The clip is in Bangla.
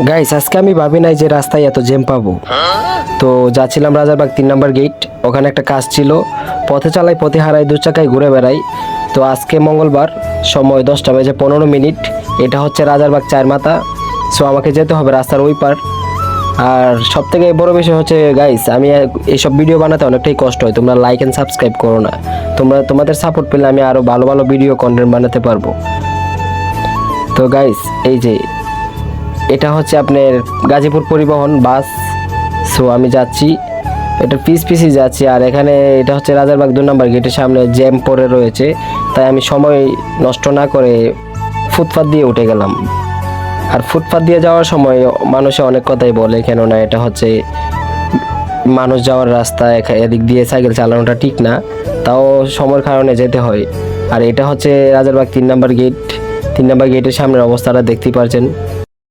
গাইস আজকে আমি ভাবি নাই যে রাস্তায় এত জ্যাম পাবো। তো যাচ্ছিলাম রাজারবাগ 3 নম্বর গেট, ওখানে একটা কাজ ছিল। পথে চালাই পথে হারাই, দু চাকায় ঘুরে বেড়াই। তো আজকে মঙ্গলবার, সময় 10টা বেজে 15 মিনিট। এটা হচ্ছে রাজারবাগ 4 মাথা। সো আমাকে যেতে হবে রাস্তার ওই পার। আর সব থেকে বড় বিষয় হচ্ছে গাইস, আমি এইসব ভিডিও বানাতে অনেকটাই কষ্ট হয়। তোমরা লাইক অ্যান্ড সাবস্ক্রাইব করো না। তোমাদের সাপোর্ট পেলে আমি আরও ভালো ভালো ভিডিও কন্টেন্ট বানাতে পারবো। তো গাইস এই যে এটা হচ্ছে আপনার গাজীপুর পরিবহন বাস। সো আমি যাচ্ছি, এটা পিসি যাচ্ছি। আর এখানে এটা হচ্ছে রাজারবাগ 2 নম্বর গেটের সামনে জ্যাম পড়ে রয়েছে, তাই আমি সময় নষ্ট না করে ফুটপাত দিয়ে উঠে গেলাম। আর ফুটপাত দিয়ে যাওয়ার সময় মানুষে অনেক কথাই বলে, কেননা এটা হচ্ছে মানুষ যাওয়ার রাস্তা, এদিক দিয়ে সাইকেল চালানোটা ঠিক না। তাও সময়ের কারণে যেতে হয়। আর এটা হচ্ছে রাজারবাগ 3 নম্বর গেট। 3 নম্বর গেটের সামনের অবস্থাটা দেখতেই পারছেন।